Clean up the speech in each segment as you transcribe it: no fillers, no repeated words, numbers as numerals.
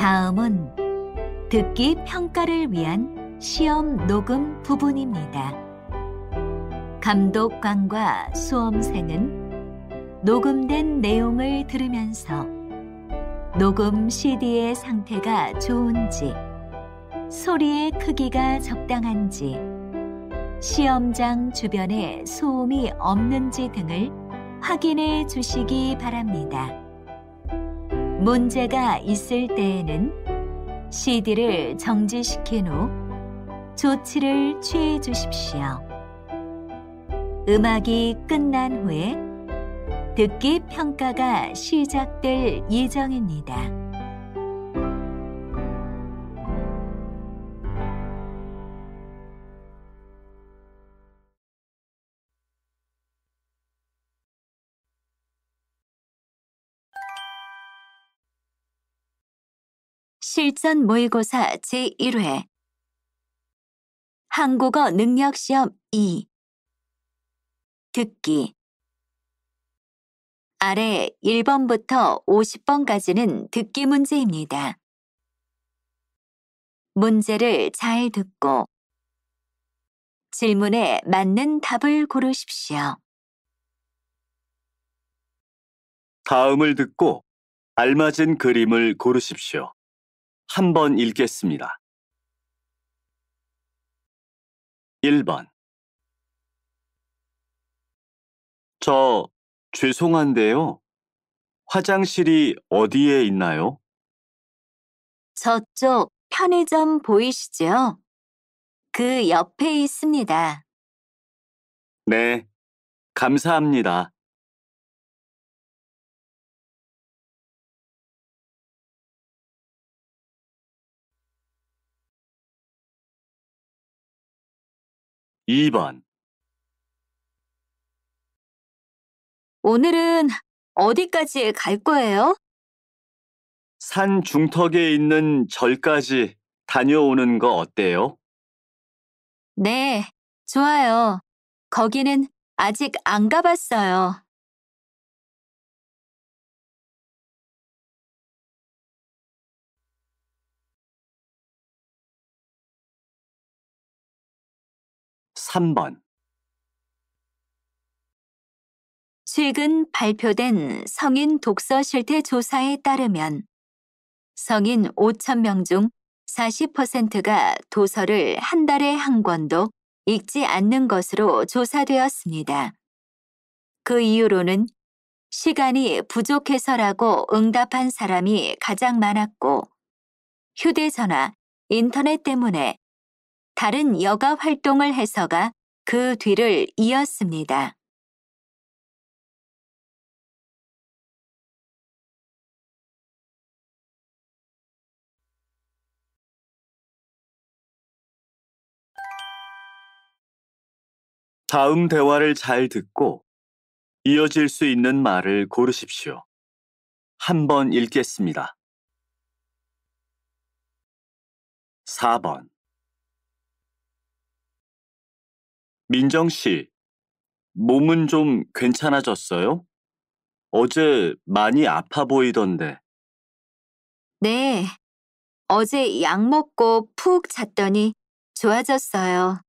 다음은 듣기 평가를 위한 시험 녹음 부분입니다. 감독관과 수험생은 녹음된 내용을 들으면서 녹음 CD의 상태가 좋은지, 소리의 크기가 적당한지, 시험장 주변에 소음이 없는지 등을 확인해 주시기 바랍니다. 문제가 있을 때에는 CD를 정지시킨 후 조치를 취해 주십시오. 음악이 끝난 후에 듣기 평가가 시작될 예정입니다. 실전 모의고사 제1회 한국어 능력시험 2 듣기 아래 1번부터 50번까지는 듣기 문제입니다. 문제를 잘 듣고 질문에 맞는 답을 고르십시오. 다음을 듣고 알맞은 그림을 고르십시오. 한번 읽겠습니다. 1번. 저 죄송한데요. 화장실이 어디에 있나요? 저쪽 편의점 보이시죠? 그 옆에 있습니다. 네, 감사합니다. 2번. 오늘은 어디까지 갈 거예요? 산 중턱에 있는 절까지 다녀오는 거 어때요? 네, 좋아요. 거기는 아직 안 가봤어요. 3번. 최근 발표된 성인 독서 실태 조사에 따르면 성인 5,000명 중 40%가 도서를 한 달에 한 권도 읽지 않는 것으로 조사되었습니다. 그 이유로는 시간이 부족해서라고 응답한 사람이 가장 많았고, 휴대전화, 인터넷 때문에 다른 여가 활동을 해서가 그 뒤를 이었습니다. 다음 대화를 잘 듣고 이어질 수 있는 말을 고르십시오. 한번 읽겠습니다. 4번. 민정 씨, 몸은 좀 괜찮아졌어요? 어제 많이 아파 보이던데. 네, 어제 약 먹고 푹 잤더니 좋아졌어요.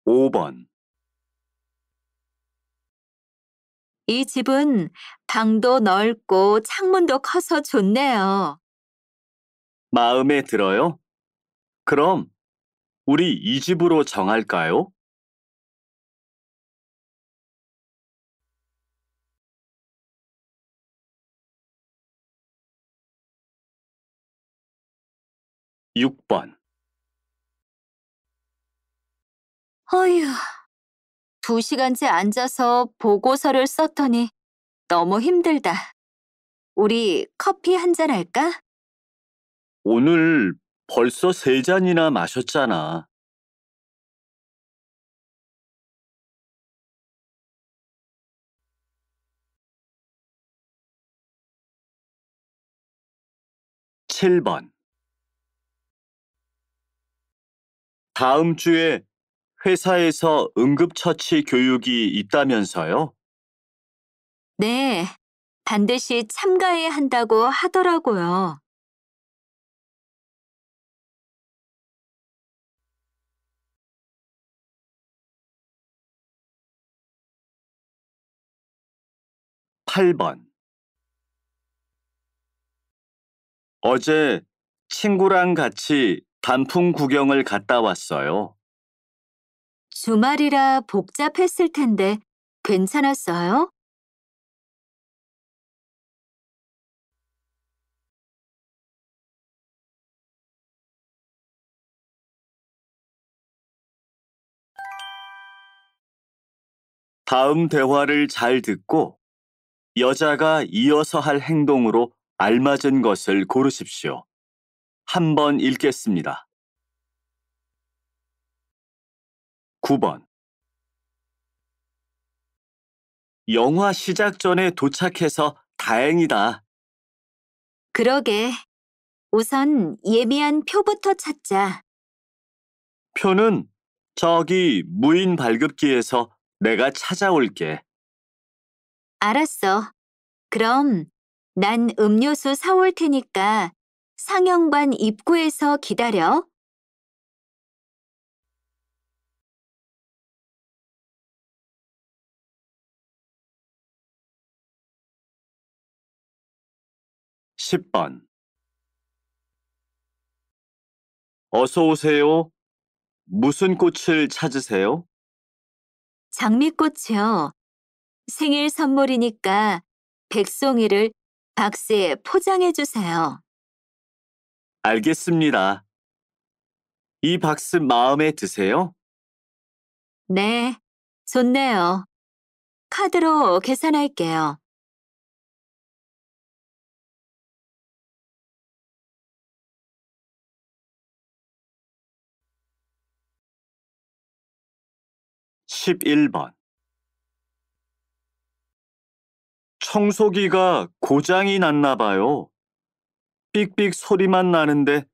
5번. 이 집은 방도 넓고 창문도 커서 좋네요. 마음에 들어요? 그럼 우리 이 집으로 정할까요? 6번. 어휴, 2시간째 앉아서 보고서를 썼더니 너무 힘들다. 우리 커피 한잔 할까? 오늘 벌써 3잔이나 마셨잖아. 7번. 다음 주에 회사에서 응급처치 교육이 있다면서요? 네, 반드시 참가해야 한다고 하더라고요. 8번. 어제 친구랑 같이 단풍 구경을 갔다 왔어요. 주말이라 복잡했을 텐데 괜찮았어요? '다음 대화를 잘 듣고 여자가 이어서 할 행동으로 알맞은 것을 고르십시오. 한번 읽겠습니다. 9번. 영화 시작 전에 도착해서 다행이다. 그러게. 우선 예비한 표부터 찾자. 표는 저기 무인 발급기에서 내가 찾아올게. 알았어. 그럼 난 음료수 사올 테니까 상영관 입구에서 기다려. 10번. 어서 오세요. 무슨 꽃을 찾으세요? 장미꽃이요. 생일 선물이니까 백송이를 박스에 포장해 주세요. 알겠습니다. 이 박스 마음에 드세요? 네, 좋네요. 카드로 계산할게요. 11번. 청소기가 고장이 났나 봐요. 삑삑 소리만 나는데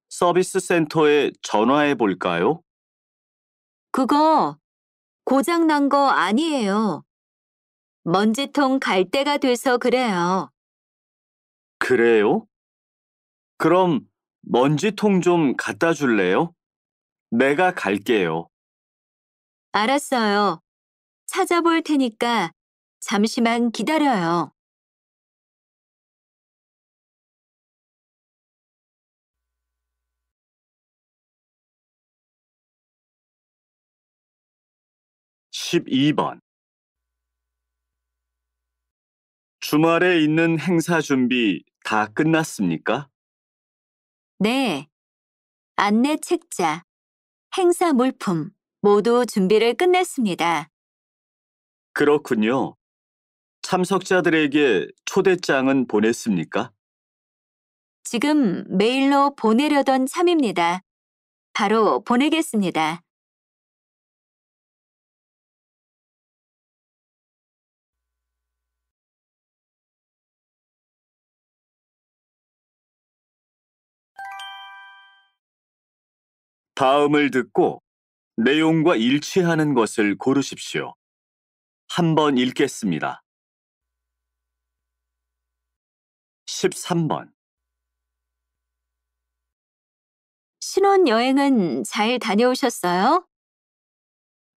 서비스 센터에 전화해 볼까요? 그거 고장 난 거 아니에요. 먼지통 갈 때가 돼서 그래요. 그래요? 그럼 먼지통 좀 갖다 줄래요? 내가 갈게요. 알았어요. 찾아볼 테니까 잠시만 기다려요. 12번. 주말에 있는 행사 준비 다 끝났습니까? 네, 안내 책자, 행사 물품 모두 준비를 끝냈습니다. 그렇군요. 참석자들에게 초대장은 보냈습니까? 지금 메일로 보내려던 참입니다. 바로 보내겠습니다. '다음을 듣고 내용과 일치하는 것을 고르십시오. 한번 읽겠습니다. 13번. 신혼여행은 잘 다녀오셨어요?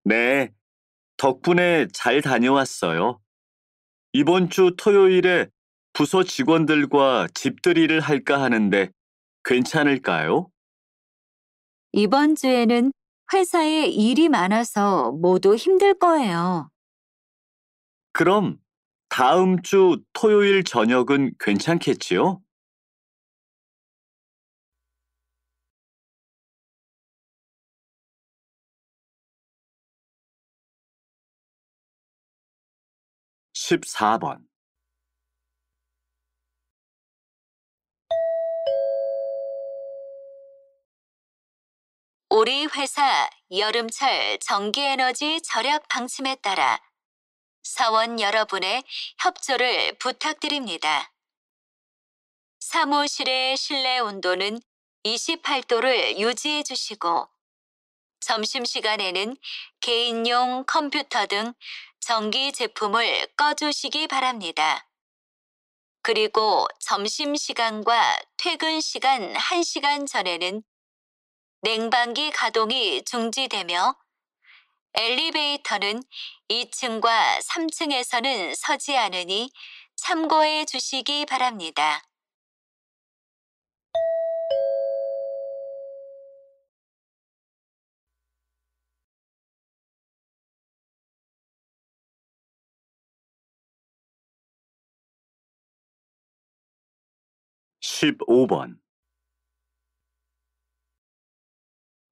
네, 덕분에 잘 다녀왔어요. 이번 주 토요일에 부서 직원들과 집들이를 할까 하는데 괜찮을까요? 이번 주에는 회사에 일이 많아서 모두 힘들 거예요. 그럼 다음 주 토요일 저녁은 괜찮겠지요? 14번. 우리 회사 여름철 전기에너지 절약 방침에 따라 사원 여러분의 협조를 부탁드립니다. 사무실의 실내 온도는 28도를 유지해 주시고 점심시간에는 개인용 컴퓨터 등 전기 제품을 꺼주시기 바랍니다. 그리고 점심시간과 퇴근 시간 1시간 전에는 냉방기 가동이 중지되며 엘리베이터는 2층과 3층에서는 서지 않으니 참고해 주시기 바랍니다. 15번.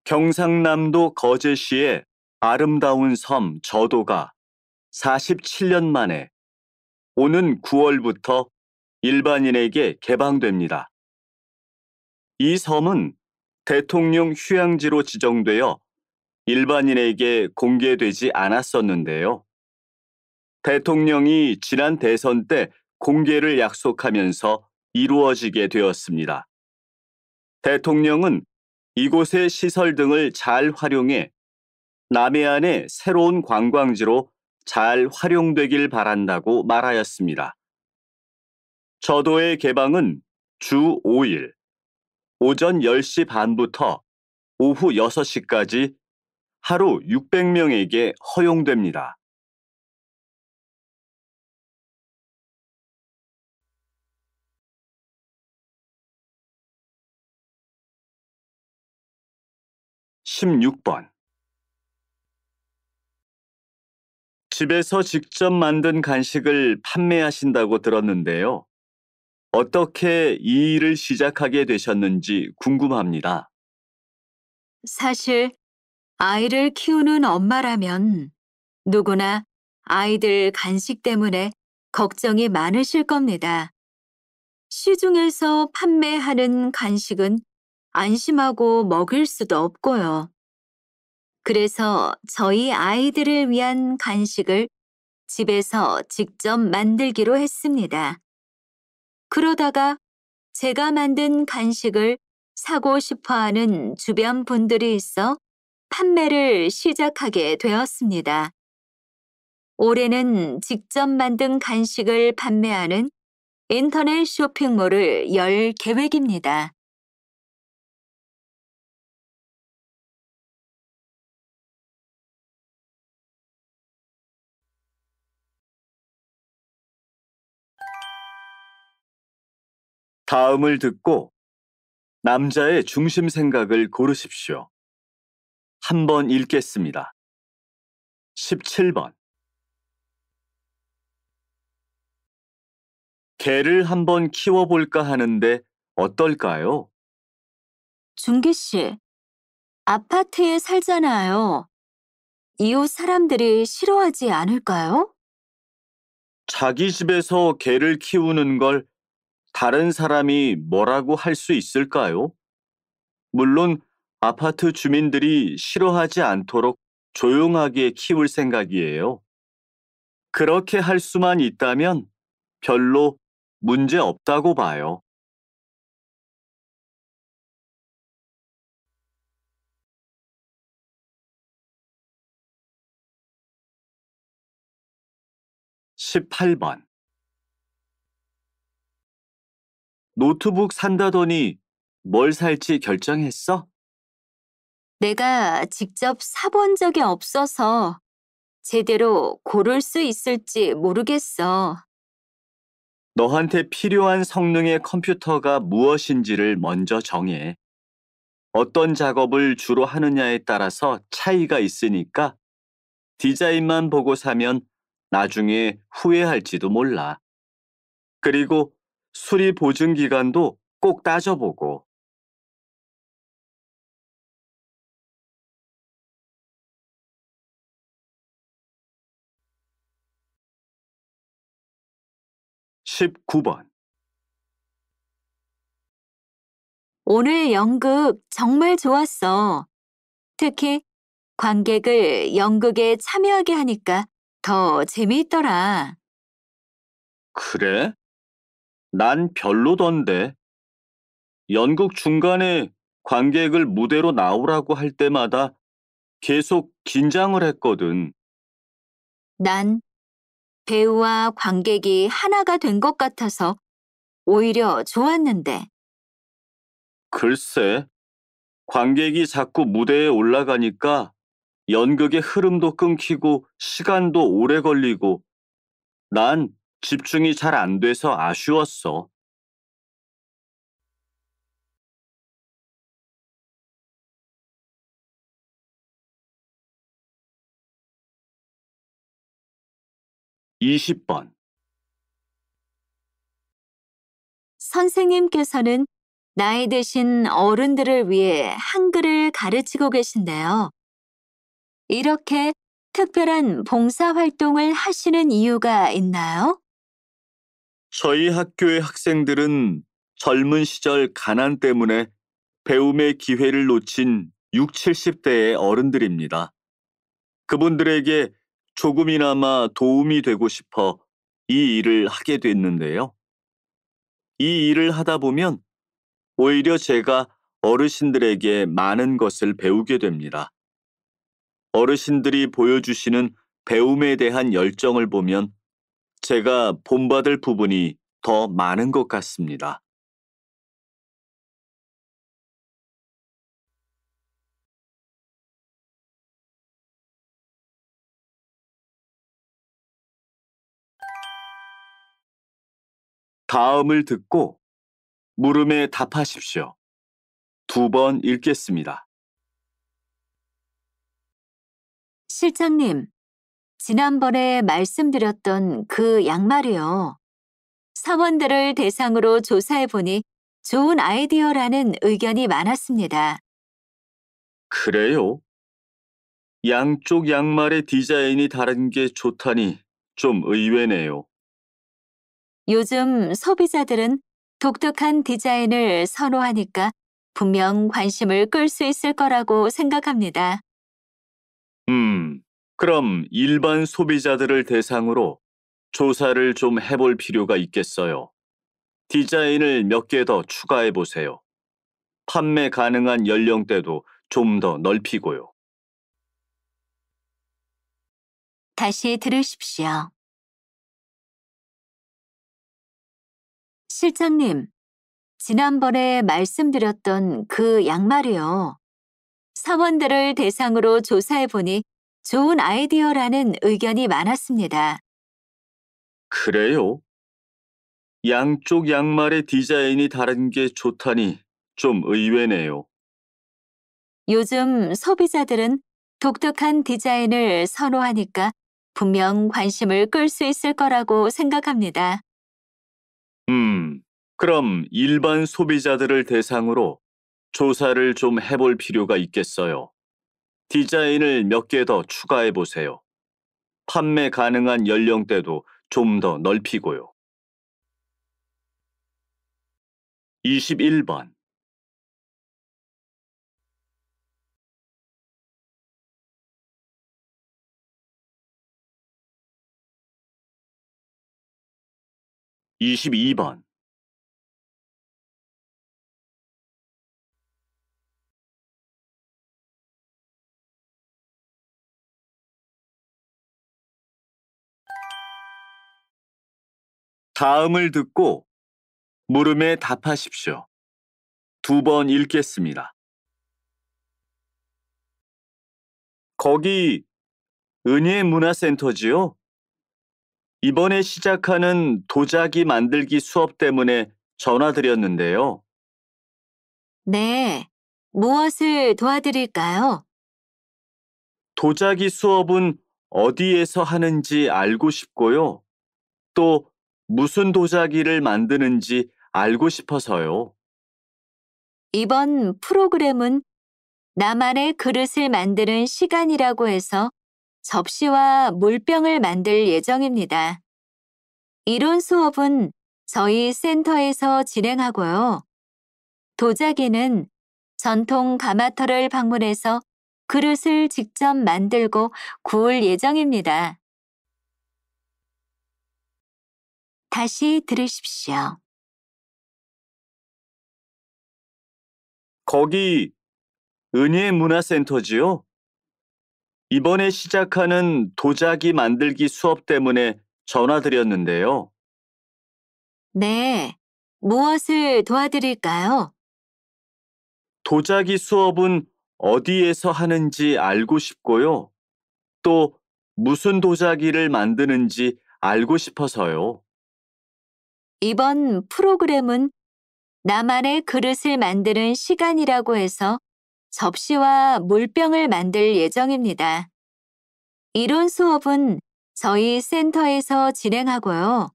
경상남도 거제시의 아름다운 섬 저도가 47년 만에 오는 9월부터 일반인에게 개방됩니다. 이 섬은 대통령 휴양지로 지정되어 일반인에게 공개되지 않았었는데요. 대통령이 지난 대선 때 공개를 약속하면서 이루어지게 되었습니다. 대통령은 이곳의 시설 등을 잘 활용해 남해안의 새로운 관광지로 잘 활용되길 바란다고 말하였습니다. 저도의 개방은 주 5일, 오전 10시 반부터 오후 6시까지 하루 600명에게 허용됩니다. 16번. 집에서 직접 만든 간식을 판매하신다고 들었는데요. 어떻게 이 일을 시작하게 되셨는지 궁금합니다. 사실 아이를 키우는 엄마라면 누구나 아이들 간식 때문에 걱정이 많으실 겁니다. 시중에서 판매하는 간식은 안심하고 먹을 수도 없고요. 그래서 저희 아이들을 위한 간식을 집에서 직접 만들기로 했습니다. 그러다가 제가 만든 간식을 사고 싶어 하는 주변 분들이 있어 판매를 시작하게 되었습니다. 올해는 직접 만든 간식을 판매하는 인터넷 쇼핑몰을 열 계획입니다. '다음을 듣고 남자의 중심 생각을 고르십시오. 한번 읽겠습니다. 17번. 개를 한번 키워볼까 하는데 어떨까요? 준기 씨, 아파트에 살잖아요. 이웃 사람들이 싫어하지 않을까요? 자기 집에서 개를 키우는 걸 다른 사람이 뭐라고 할 수 있을까요? 물론 아파트 주민들이 싫어하지 않도록 조용하게 키울 생각이에요. 그렇게 할 수만 있다면 별로 문제 없다고 봐요. 18번. 노트북 산다더니 뭘 살지 결정했어? 내가 직접 사본 적이 없어서 제대로 고를 수 있을지 모르겠어. 너한테 필요한 성능의 컴퓨터가 무엇인지를 먼저 정해. 어떤 작업을 주로 하느냐에 따라서 차이가 있으니까 디자인만 보고 사면 나중에 후회할지도 몰라. 그리고 수리 보증 기간도 꼭 따져보고. 19번. 오늘 연극 정말 좋았어. 특히 관객을 연극에 참여하게 하니까 더 재미있더라. 그래? 난 별로던데. 연극 중간에 관객을 무대로 나오라고 할 때마다 계속 긴장을 했거든. 난 배우와 관객이 하나가 된 것 같아서 오히려 좋았는데, 글쎄, 관객이 자꾸 무대에 올라가니까 연극의 흐름도 끊기고 시간도 오래 걸리고 난 집중이 잘 안 돼서 아쉬웠어. 20번. 선생님께서는 나이 드신 어른들을 위해 한글을 가르치고 계신데요. 이렇게 특별한 봉사활동을 하시는 이유가 있나요? 저희 학교의 학생들은 젊은 시절 가난 때문에 배움의 기회를 놓친 6, 70대의 어른들입니다. 그분들에게 조금이나마 도움이 되고 싶어 이 일을 하게 됐는데요. 이 일을 하다 보면 오히려 제가 어르신들에게 많은 것을 배우게 됩니다. 어르신들이 보여주시는 배움에 대한 열정을 보면 제가 본받을 부분이 더 많은 것 같습니다. 다음을 듣고 물음에 답하십시오. 2번 읽겠습니다. 실장님, 지난번에 말씀드렸던 그 양말이요. 사원들을 대상으로 조사해보니 좋은 아이디어라는 의견이 많았습니다. 그래요? 양쪽 양말의 디자인이 다른 게 좋다니 좀 의외네요. 요즘 소비자들은 독특한 디자인을 선호하니까 분명 관심을 끌 수 있을 거라고 생각합니다. 그럼 일반 소비자들을 대상으로 조사를 좀 해볼 필요가 있겠어요. 디자인을 몇 개 더 추가해 보세요. 판매 가능한 연령대도 좀 더 넓히고요. 다시 들으십시오. 실장님, 지난번에 말씀드렸던 그 양말이요. 사원들을 대상으로 조사해보니 좋은 아이디어라는 의견이 많았습니다. 그래요? 양쪽 양말의 디자인이 다른 게 좋다니 좀 의외네요. 요즘 소비자들은 독특한 디자인을 선호하니까 분명 관심을 끌 수 있을 거라고 생각합니다. 그럼 일반 소비자들을 대상으로 조사를 좀 해볼 필요가 있겠어요. 디자인을 몇 개 더 추가해 보세요. 판매 가능한 연령대도 좀 더 넓히고요. 21번. 22번. 다음을 듣고 물음에 답하십시오. 2번 읽겠습니다. 거기 은예문화센터지요? 이번에 시작하는 도자기 만들기 수업 때문에 전화드렸는데요. 네, 무엇을 도와드릴까요? 도자기 수업은 어디에서 하는지 알고 싶고요. 또 무슨 도자기를 만드는지 알고 싶어서요. 이번 프로그램은 나만의 그릇을 만드는 시간이라고 해서 접시와 물병을 만들 예정입니다. 이론 수업은 저희 센터에서 진행하고요. 도자기는 전통 가마터를 방문해서 그릇을 직접 만들고 구울 예정입니다. 다시 들으십시오. 거기 은예문화센터지요? 이번에 시작하는 도자기 만들기 수업 때문에 전화드렸는데요. 네. 무엇을 도와드릴까요? 도자기 수업은 어디에서 하는지 알고 싶고요. 또 무슨 도자기를 만드는지 알고 싶어서요. 이번 프로그램은 나만의 그릇을 만드는 시간이라고 해서 접시와 물병을 만들 예정입니다. 이론 수업은 저희 센터에서 진행하고요.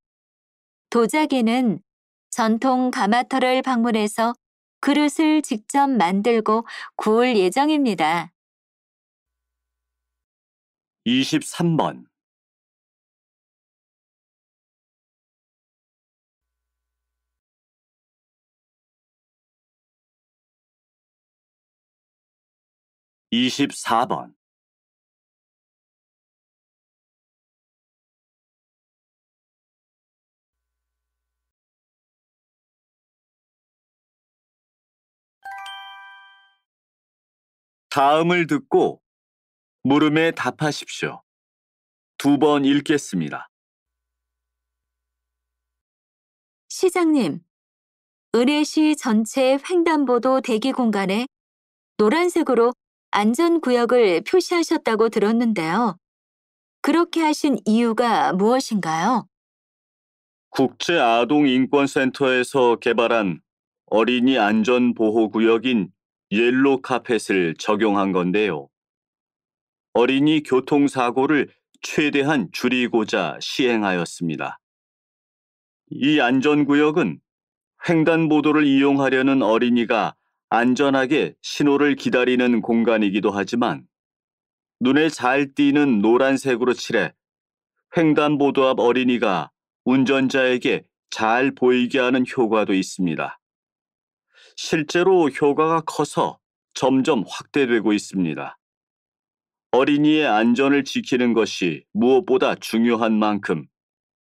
도자기는 전통 가마터를 방문해서 그릇을 직접 만들고 구울 예정입니다. 23번. (24번) 다음을 듣고 물음에 답하십시오. 2번 읽겠습니다. 시장님, 은혜시 전체 횡단보도 대기 공간에 노란색으로 안전구역을 표시하셨다고 들었는데요. 그렇게 하신 이유가 무엇인가요? 국제아동인권센터에서 개발한 어린이 안전보호구역인 옐로 카펫을 적용한 건데요. 어린이 교통사고를 최대한 줄이고자 시행하였습니다. 이 안전구역은 횡단보도를 이용하려는 어린이가 안전하게 신호를 기다리는 공간이기도 하지만 눈에 잘 띄는 노란색으로 칠해 횡단보도 앞 어린이가 운전자에게 잘 보이게 하는 효과도 있습니다. 실제로 효과가 커서 점점 확대되고 있습니다. 어린이의 안전을 지키는 것이 무엇보다 중요한 만큼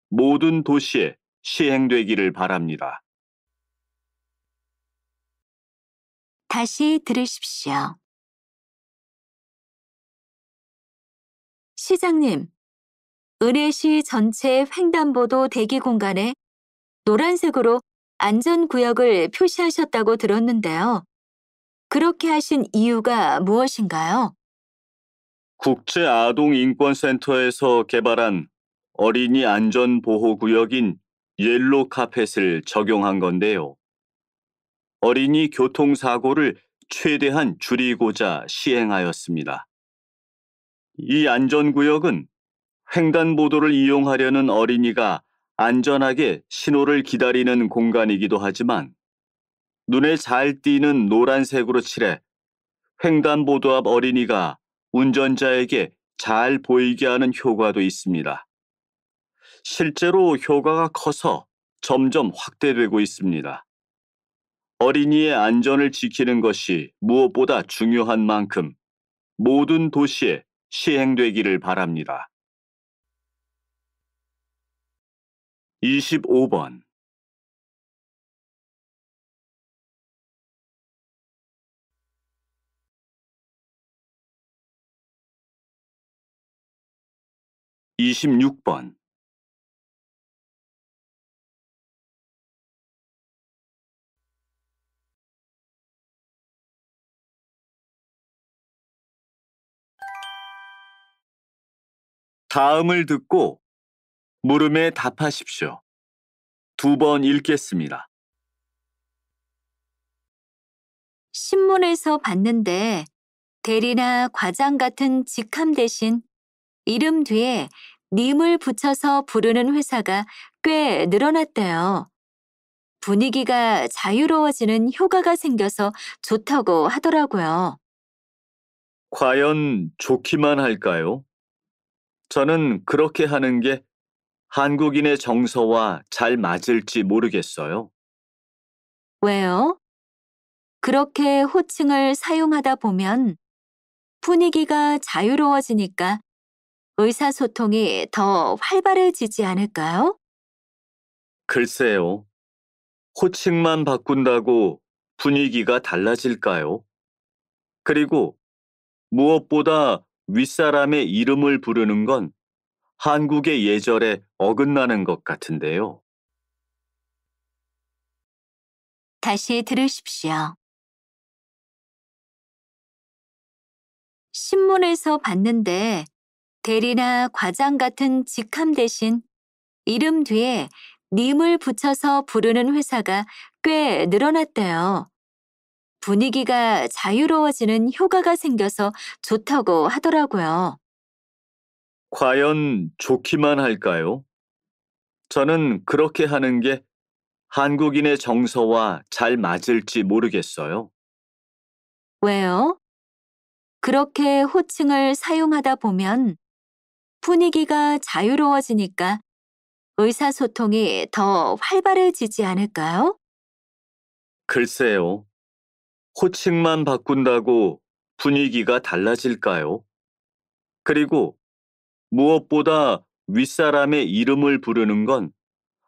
모든 도시에 시행되기를 바랍니다. 다시 들으십시오. 시장님, 은혜시 전체 횡단보도 대기 공간에 노란색으로 안전구역을 표시하셨다고 들었는데요. 그렇게 하신 이유가 무엇인가요? 국제아동인권센터에서 개발한 어린이 안전보호구역인 옐로 카펫을 적용한 건데요. 어린이 교통사고를 최대한 줄이고자 시행하였습니다. 이 안전구역은 횡단보도를 이용하려는 어린이가 안전하게 신호를 기다리는 공간이기도 하지만 눈에 잘 띄는 노란색으로 칠해 횡단보도 앞 어린이가 운전자에게 잘 보이게 하는 효과도 있습니다. 실제로 효과가 커서 점점 확대되고 있습니다. 어린이의 안전을 지키는 것이 무엇보다 중요한 만큼 모든 도시에 시행되기를 바랍니다. 25번. (26번) 다음을 듣고 물음에 답하십시오. 2번 읽겠습니다. 신문에서 봤는데 대리나 과장 같은 직함 대신 이름 뒤에 님을 붙여서 부르는 회사가 꽤 늘어났대요. 분위기가 자유로워지는 효과가 생겨서 좋다고 하더라고요. 과연 좋기만 할까요? 저는 그렇게 하는 게 한국인의 정서와 잘 맞을지 모르겠어요. 왜요? 그렇게 호칭을 사용하다 보면 분위기가 자유로워지니까 의사소통이 더 활발해지지 않을까요? 글쎄요. 호칭만 바꾼다고 분위기가 달라질까요? 그리고 무엇보다 윗사람의 이름을 부르는 건 한국의 예절에 어긋나는 것 같은데요. 다시 들으십시오. 신문에서 봤는데 대리나 과장 같은 직함 대신 이름 뒤에 님을 붙여서 부르는 회사가 꽤 늘어났대요. 분위기가 자유로워지는 효과가 생겨서 좋다고 하더라고요. 과연 좋기만 할까요? 저는 그렇게 하는 게 한국인의 정서와 잘 맞을지 모르겠어요. 왜요? 그렇게 호칭을 사용하다 보면 분위기가 자유로워지니까 의사소통이 더 활발해지지 않을까요? 글쎄요. 호칭만 바꾼다고 분위기가 달라질까요? 그리고 무엇보다 윗사람의 이름을 부르는 건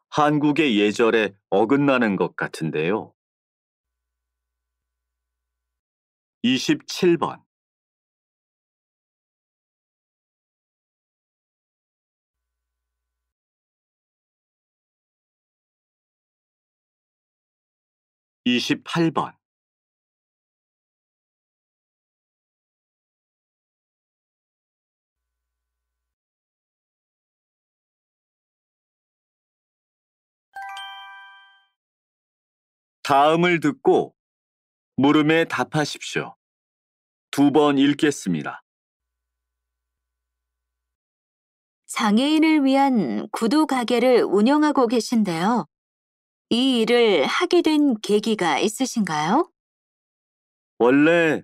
한국의 예절에 어긋나는 것 같은데요. 27번. (28번) 다음을 듣고 물음에 답하십시오. 2번 읽겠습니다. 장애인을 위한 구두 가게를 운영하고 계신데요. 이 일을 하게 된 계기가 있으신가요? 원래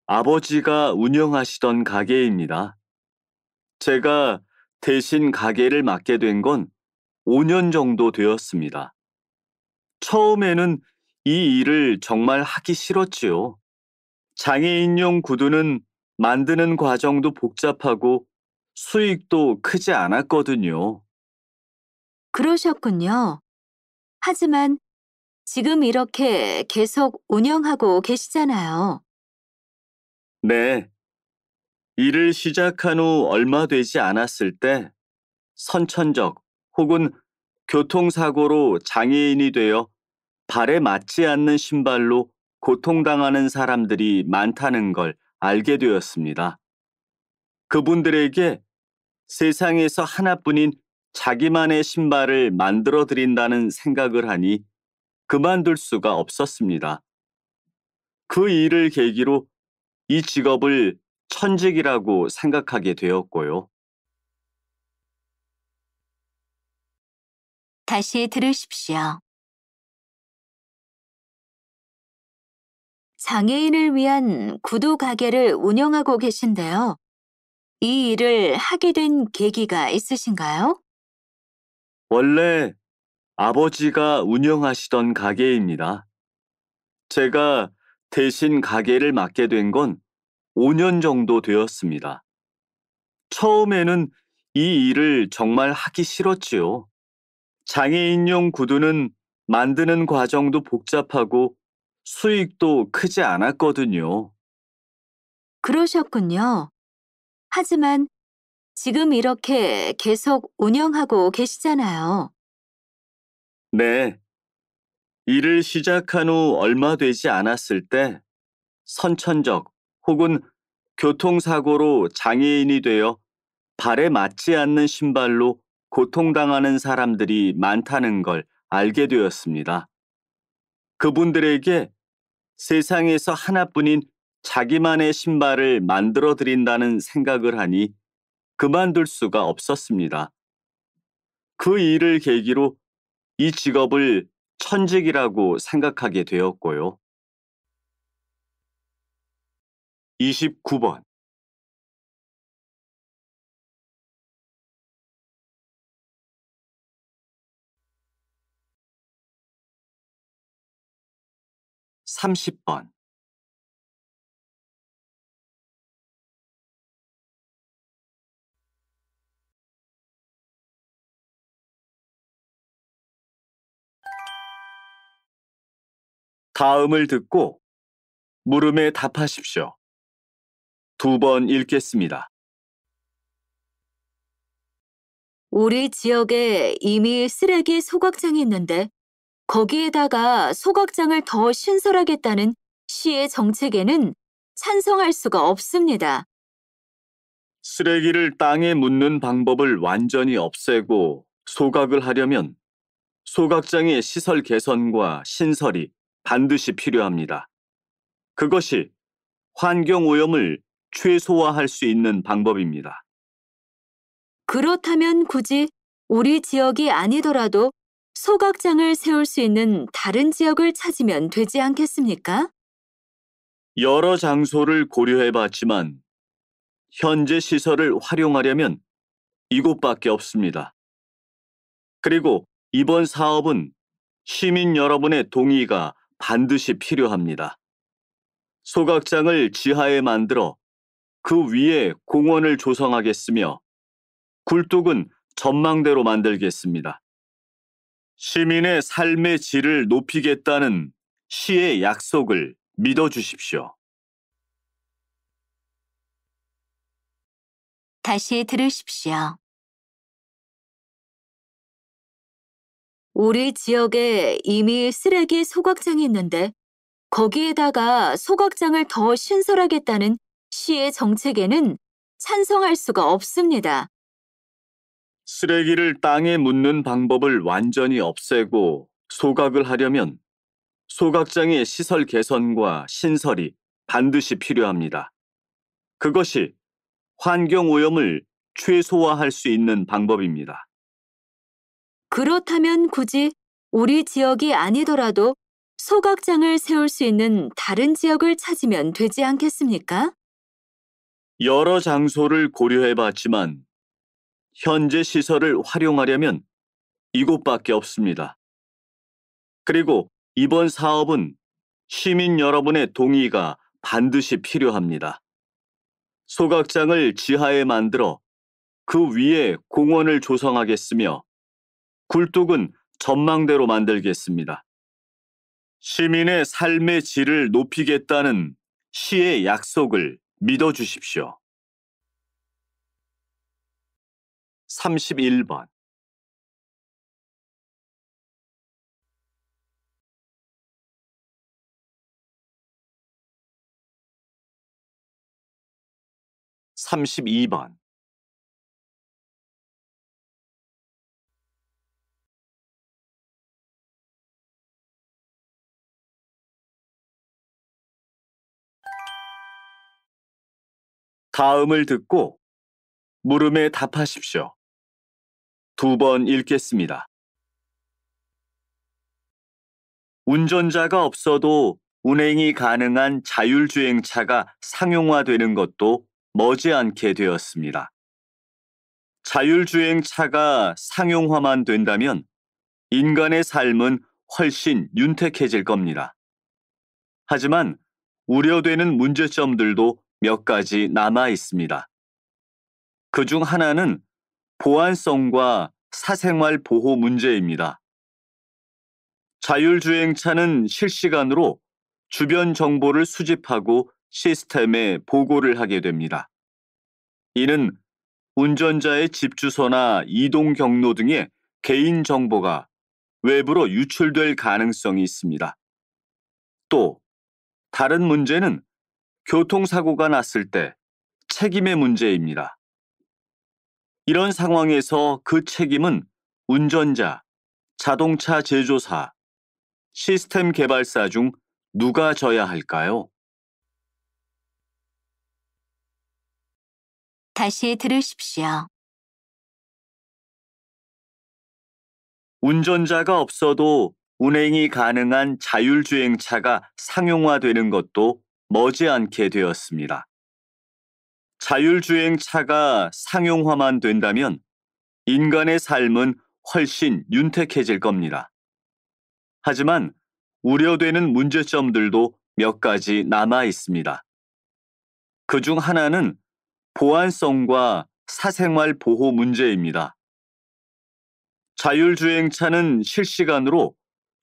아버지가 운영하시던 가게입니다. 제가 대신 가게를 맡게 된 건 5년 정도 되었습니다. 처음에는 이 일을 정말 하기 싫었지요. 장애인용 구두는 만드는 과정도 복잡하고 수익도 크지 않았거든요. 그러셨군요. 하지만 지금 이렇게 계속 운영하고 계시잖아요. 네, 일을 시작한 후 얼마 되지 않았을 때 선천적 혹은 교통사고로 장애인이 되어 발에 맞지 않는 신발로 고통당하는 사람들이 많다는 걸 알게 되었습니다. 그분들에게 세상에서 하나뿐인 자기만의 신발을 만들어 드린다는 생각을 하니 그만둘 수가 없었습니다. 그 일을 계기로 이 직업을 천직이라고 생각하게 되었고요. 다시 들으십시오. 장애인을 위한 구두 가게를 운영하고 계신데요. 이 일을 하게 된 계기가 있으신가요? 원래 아버지가 운영하시던 가게입니다. 제가 대신 가게를 맡게 된 건 5년 정도 되었습니다. 처음에는 이 일을 정말 하기 싫었지요. 장애인용 구두는 만드는 과정도 복잡하고 수익도 크지 않았거든요. 그러셨군요. 하지만 지금 이렇게 계속 운영하고 계시잖아요. 네, 일을 시작한 후 얼마 되지 않았을 때 선천적 혹은 교통사고로 장애인이 되어 발에 맞지 않는 신발로 고통당하는 사람들이 많다는 걸 알게 되었습니다. 그분들에게 세상에서 하나뿐인 자기만의 신발을 만들어 드린다는 생각을 하니 그만둘 수가 없었습니다. 그 일을 계기로 이 직업을 천직이라고 생각하게 되었고요. 29번. 30번. 다음을 듣고 물음에 답하십시오. 2번 읽겠습니다. 우리 지역에 이미 쓰레기 소각장이 있는데 거기에다가 소각장을 더 신설하겠다는 시의 정책에는 찬성할 수가 없습니다. 쓰레기를 땅에 묻는 방법을 완전히 없애고 소각을 하려면 소각장의 시설 개선과 신설이 반드시 필요합니다. 그것이 환경 오염을 최소화할 수 있는 방법입니다. 그렇다면 굳이 우리 지역이 아니더라도 소각장을 세울 수 있는 다른 지역을 찾으면 되지 않겠습니까? 여러 장소를 고려해 봤지만 현재 시설을 활용하려면 이곳밖에 없습니다. 그리고 이번 사업은 시민 여러분의 동의가 반드시 필요합니다. 소각장을 지하에 만들어 그 위에 공원을 조성하겠으며 굴뚝은 전망대로 만들겠습니다. 시민의 삶의 질을 높이겠다는 시의 약속을 믿어주십시오. 다시 들으십시오. 우리 지역에 이미 쓰레기 소각장이 있는데 거기에다가 소각장을 더 신설하겠다는 시의 정책에는 찬성할 수가 없습니다. 쓰레기를 땅에 묻는 방법을 완전히 없애고 소각을 하려면 소각장의 시설 개선과 신설이 반드시 필요합니다. 그것이 환경 오염을 최소화할 수 있는 방법입니다. 그렇다면 굳이 우리 지역이 아니더라도 소각장을 세울 수 있는 다른 지역을 찾으면 되지 않겠습니까? 여러 장소를 고려해 봤지만 현재 시설을 활용하려면 이곳밖에 없습니다. 그리고 이번 사업은 시민 여러분의 동의가 반드시 필요합니다. 소각장을 지하에 만들어 그 위에 공원을 조성하겠으며 굴뚝은 전망대로 만들겠습니다. 시민의 삶의 질을 높이겠다는 시의 약속을 믿어주십시오. 31번. 삼십이 번 다음을 듣고 물음에 답하십시오. 2번 읽겠습니다. 운전자가 없어도 운행이 가능한 자율주행차가 상용화되는 것도 머지않게 되었습니다. 자율주행차가 상용화만 된다면 인간의 삶은 훨씬 윤택해질 겁니다. 하지만 우려되는 문제점들도 몇 가지 남아 있습니다. 그중 하나는 보안성과 사생활 보호 문제입니다. 자율주행차는 실시간으로 주변 정보를 수집하고 시스템에 보고를 하게 됩니다. 이는 운전자의 집 주소나 이동 경로 등의 개인 정보가 외부로 유출될 가능성이 있습니다. 또 다른 문제는 교통사고가 났을 때 책임의 문제입니다. 이런 상황에서 그 책임은 운전자, 자동차 제조사, 시스템 개발사 중 누가 져야 할까요? 다시 들으십시오. 운전자가 없어도 운행이 가능한 자율주행차가 상용화되는 것도 머지않게 되었습니다. 자율주행차가 상용화만 된다면 인간의 삶은 훨씬 윤택해질 겁니다. 하지만 우려되는 문제점들도 몇 가지 남아 있습니다. 그중 하나는 보안성과 사생활 보호 문제입니다. 자율주행차는 실시간으로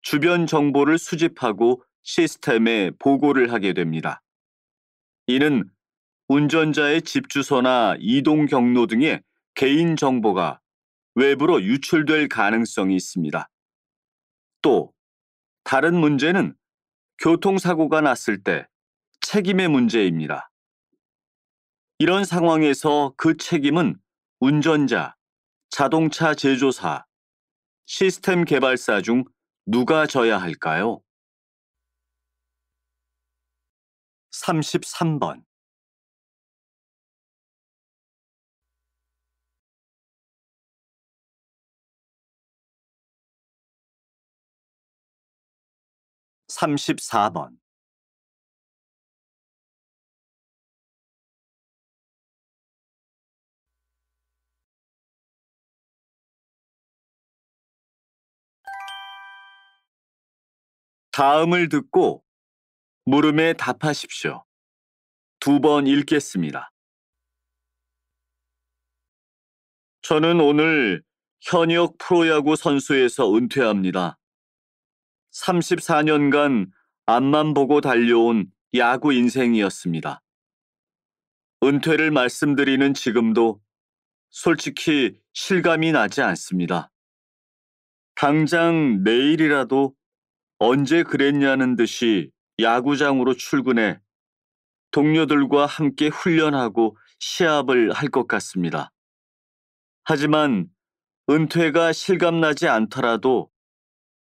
주변 정보를 수집하고 시스템에 보고를 하게 됩니다. 이는 운전자의 집 주소나 이동 경로 등의 개인 정보가 외부로 유출될 가능성이 있습니다. 또 다른 문제는 교통사고가 났을 때 책임의 문제입니다. 이런 상황에서 그 책임은 운전자, 자동차 제조사, 시스템 개발사 중 누가 져야 할까요? 33번. 삼십사 번. 다음을 듣고 물음에 답하십시오. 2번 읽겠습니다. 저는 오늘 현역 프로야구 선수에서 은퇴합니다. 34년간 앞만 보고 달려온 야구 인생이었습니다. 은퇴를 말씀드리는 지금도 솔직히 실감이 나지 않습니다. 당장 내일이라도 언제 그랬냐는 듯이 야구장으로 출근해 동료들과 함께 훈련하고 시합을 할 것 같습니다. 하지만 은퇴가 실감나지 않더라도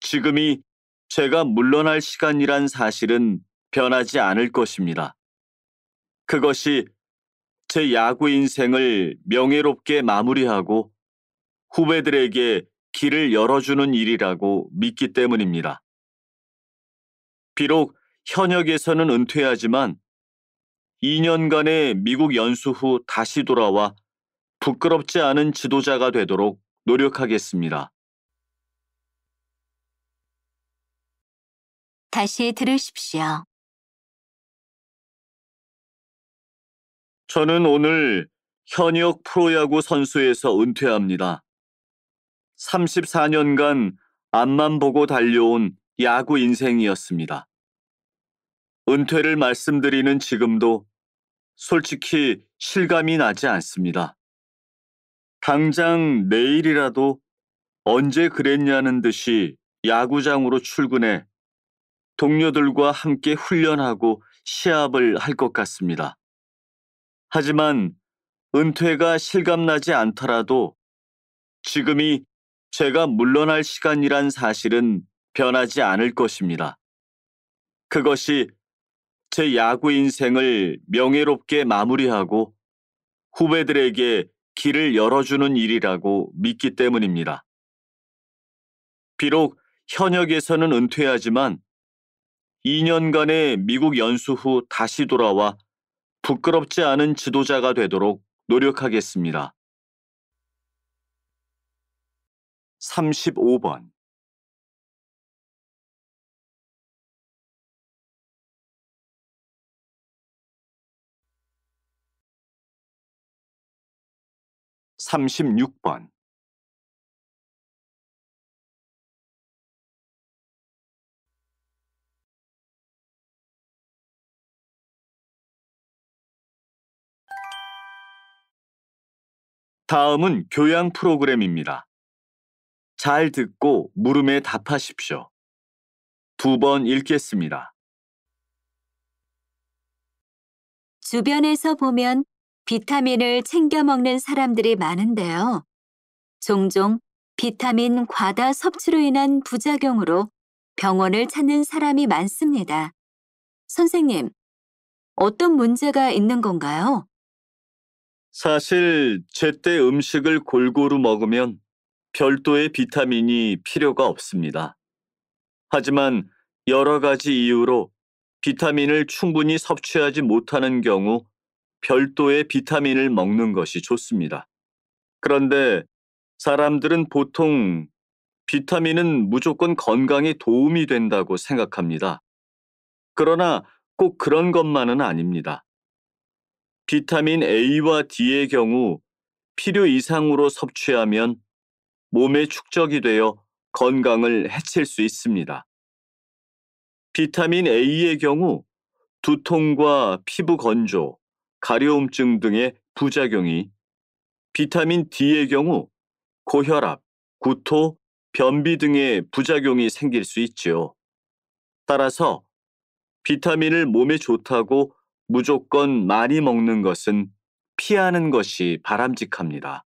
지금이 제가 물러날 시간이란 사실은 변하지 않을 것입니다. 그것이 제 야구 인생을 명예롭게 마무리하고 후배들에게 길을 열어주는 일이라고 믿기 때문입니다. 비록 현역에서는 은퇴하지만 2년간의 미국 연수 후 다시 돌아와 부끄럽지 않은 지도자가 되도록 노력하겠습니다. 다시 들으십시오. 저는 오늘 현역 프로야구 선수에서 은퇴합니다. 34년간 앞만 보고 달려온 야구 인생이었습니다. 은퇴를 말씀드리는 지금도 솔직히 실감이 나지 않습니다. 당장 내일이라도 언제 그랬냐는 듯이 야구장으로 출근해 동료들과 함께 훈련하고 시합을 할 것 같습니다. 하지만 은퇴가 실감나지 않더라도 지금이 제가 물러날 시간이란 사실은 변하지 않을 것입니다. 그것이 제 야구 인생을 명예롭게 마무리하고 후배들에게 길을 열어주는 일이라고 믿기 때문입니다. 비록 현역에서는 은퇴하지만 2년간의 미국 연수 후 다시 돌아와 부끄럽지 않은 지도자가 되도록 노력하겠습니다. 35번. (36번) 다음은 교양 프로그램입니다. 잘 듣고 물음에 답하십시오. 2번 읽겠습니다. 주변에서 보면 비타민을 챙겨 먹는 사람들이 많은데요. 종종 비타민 과다 섭취로 인한 부작용으로 병원을 찾는 사람이 많습니다. 선생님, 어떤 문제가 있는 건가요? 사실 제때 음식을 골고루 먹으면 별도의 비타민이 필요가 없습니다. 하지만 여러 가지 이유로 비타민을 충분히 섭취하지 못하는 경우 별도의 비타민을 먹는 것이 좋습니다. 그런데 사람들은 보통 비타민은 무조건 건강에 도움이 된다고 생각합니다. 그러나 꼭 그런 것만은 아닙니다. 비타민 A와 D의 경우 필요 이상으로 섭취하면 몸에 축적이 되어 건강을 해칠 수 있습니다. 비타민 A의 경우 두통과 피부 건조, 가려움증 등의 부작용이, 비타민 D의 경우 고혈압, 구토, 변비 등의 부작용이 생길 수 있지요. 따라서 비타민을 몸에 좋다고 무조건 많이 먹는 것은 피하는 것이 바람직합니다.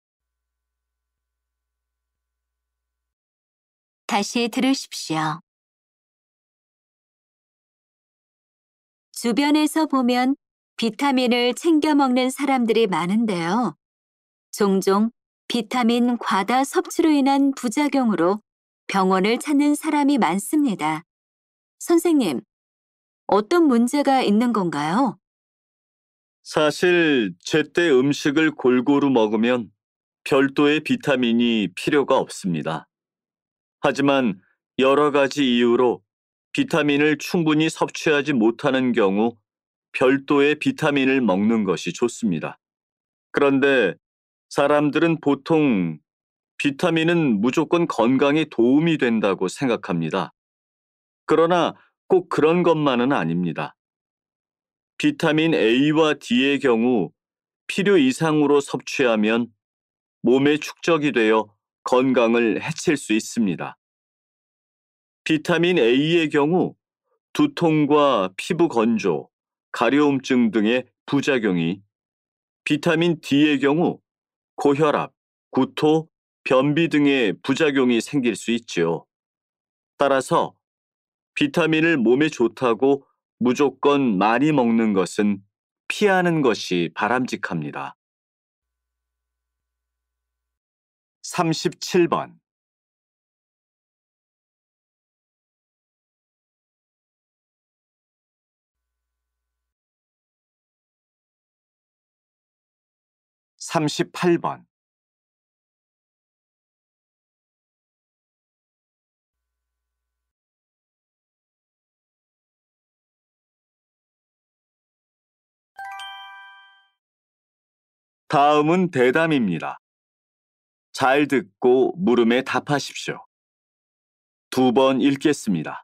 다시 들으십시오. 주변에서 보면 비타민을 챙겨 먹는 사람들이 많은데요. 종종 비타민 과다 섭취로 인한 부작용으로 병원을 찾는 사람이 많습니다. 선생님, 어떤 문제가 있는 건가요? 사실 제때 음식을 골고루 먹으면 별도의 비타민이 필요가 없습니다. 하지만 여러 가지 이유로 비타민을 충분히 섭취하지 못하는 경우 별도의 비타민을 먹는 것이 좋습니다. 그런데 사람들은 보통 비타민은 무조건 건강에 도움이 된다고 생각합니다. 그러나 꼭 그런 것만은 아닙니다. 비타민 A와 D의 경우 필요 이상으로 섭취하면 몸에 축적이 되어 건강을 해칠 수 있습니다. 비타민 A의 경우 두통과 피부 건조, 가려움증 등의 부작용이, 비타민 D의 경우 고혈압, 구토, 변비 등의 부작용이 생길 수 있지요. 따라서 비타민을 몸에 좋다고 무조건 많이 먹는 것은 피하는 것이 바람직합니다. 37번. 38번. 다음은 대담입니다. 잘 듣고 물음에 답하십시오. 두 번 읽겠습니다.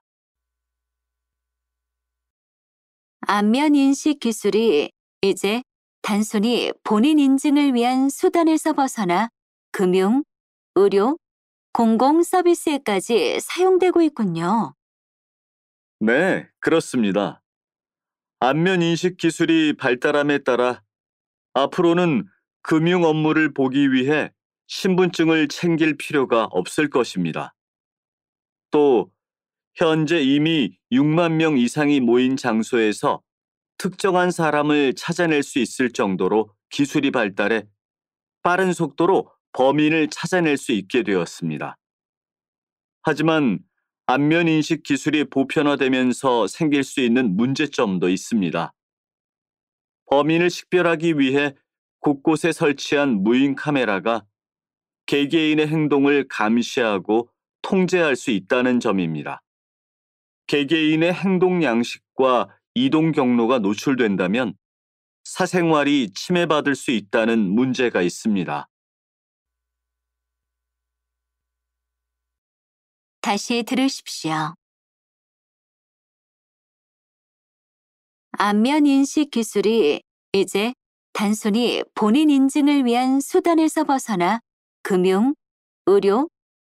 안면 인식 기술이 이제 단순히 본인 인증을 위한 수단에서 벗어나 금융, 의료, 공공 서비스에까지 사용되고 있군요. 네, 그렇습니다. 안면 인식 기술이 발달함에 따라 앞으로는 금융 업무를 보기 위해 신분증을 챙길 필요가 없을 것입니다. 또 현재 이미 6만 명 이상이 모인 장소에서 특정한 사람을 찾아낼 수 있을 정도로 기술이 발달해 빠른 속도로 범인을 찾아낼 수 있게 되었습니다. 하지만 안면 인식 기술이 보편화되면서 생길 수 있는 문제점도 있습니다. 범인을 식별하기 위해 곳곳에 설치한 무인 카메라가 개개인의 행동을 감시하고 통제할 수 있다는 점입니다. 개개인의 행동 양식과 이동 경로가 노출된다면 사생활이 침해받을 수 있다는 문제가 있습니다. 다시 들으십시오. 안면 인식 기술이 이제 단순히 본인 인증을 위한 수단에서 벗어나 금융, 의료,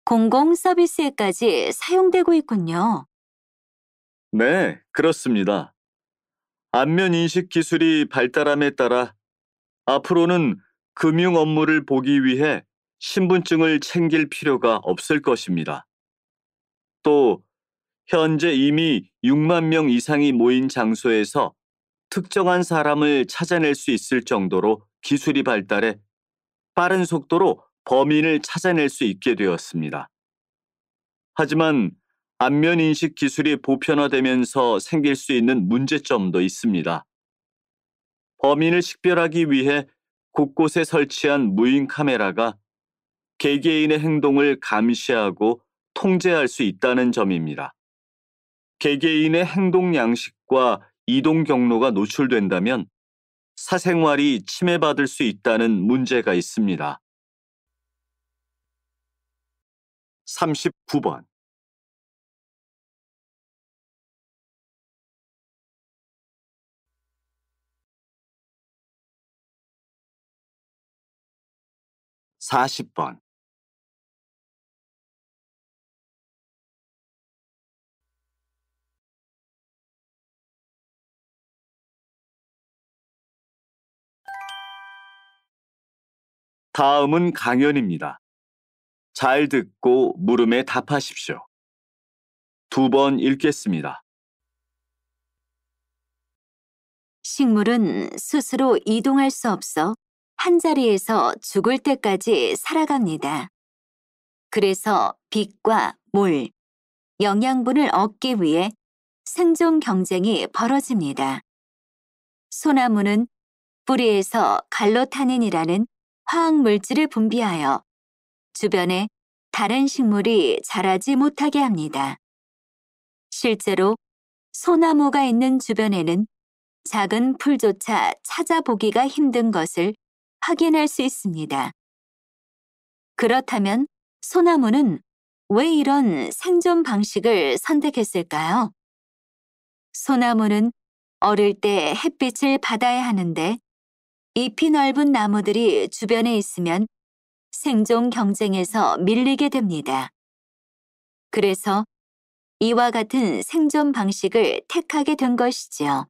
공공 서비스에까지 사용되고 있군요. 네, 그렇습니다. 안면 인식 기술이 발달함에 따라 앞으로는 금융 업무를 보기 위해 신분증을 챙길 필요가 없을 것입니다. 또 현재 이미 6만 명 이상이 모인 장소에서 특정한 사람을 찾아낼 수 있을 정도로 기술이 발달해 빠른 속도로 범인을 찾아낼 수 있게 되었습니다. 하지만 안면 인식 기술이 보편화되면서 생길 수 있는 문제점도 있습니다. 범인을 식별하기 위해 곳곳에 설치한 무인 카메라가 개개인의 행동을 감시하고 통제할 수 있다는 점입니다. 개개인의 행동 양식과 이동 경로가 노출된다면 사생활이 침해받을 수 있다는 문제가 있습니다. 39번. 40번. 다음은 강연입니다. 잘 듣고 물음에 답하십시오. 2번 읽겠습니다. 식물은 스스로 이동할 수 없어 한자리에서 죽을 때까지 살아갑니다. 그래서 빛과 물, 영양분을 얻기 위해 생존 경쟁이 벌어집니다. 소나무는 뿌리에서 갈로타닌이라는 화학 물질을 분비하여 주변에 다른 식물이 자라지 못하게 합니다. 실제로 소나무가 있는 주변에는 작은 풀조차 찾아보기가 힘든 것을 확인할 수 있습니다. 그렇다면 소나무는 왜 이런 생존 방식을 선택했을까요? 소나무는 어릴 때 햇빛을 받아야 하는데 잎이 넓은 나무들이 주변에 있으면 생존 경쟁에서 밀리게 됩니다. 그래서 이와 같은 생존 방식을 택하게 된 것이지요.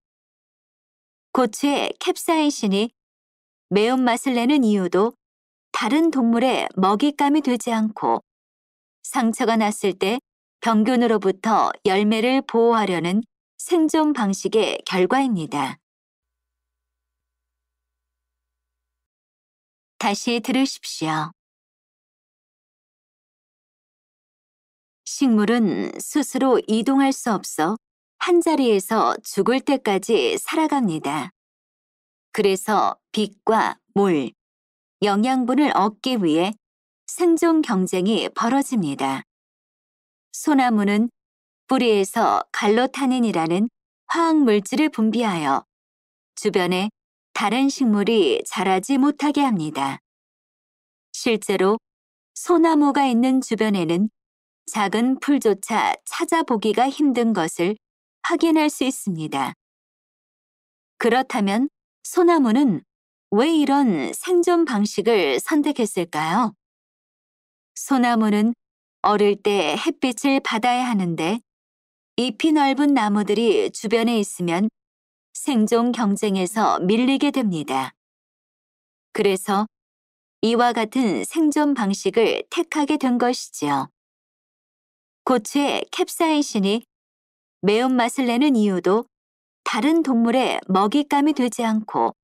고추의 캡사이신이 매운맛을 내는 이유도 다른 동물의 먹잇감이 되지 않고 상처가 났을 때 병균으로부터 열매를 보호하려는 생존 방식의 결과입니다. 다시 들으십시오. 식물은 스스로 이동할 수 없어 한자리에서 죽을 때까지 살아갑니다. 그래서 빛과 물, 영양분을 얻기 위해 생존 경쟁이 벌어집니다. 소나무는 뿌리에서 갈로타닌이라는 화학 물질을 분비하여 주변에 다른 식물이 자라지 못하게 합니다. 실제로 소나무가 있는 주변에는 작은 풀조차 찾아보기가 힘든 것을 확인할 수 있습니다. 그렇다면 소나무는 왜 이런 생존 방식을 선택했을까요? 소나무는 어릴 때 햇빛을 받아야 하는데 잎이 넓은 나무들이 주변에 있으면 생존 경쟁에서 밀리게 됩니다. 그래서 이와 같은 생존 방식을 택하게 된 것이지요. 고추의 캡사이신이 매운맛을 내는 이유도 다른 동물의 먹잇감이 되지 않고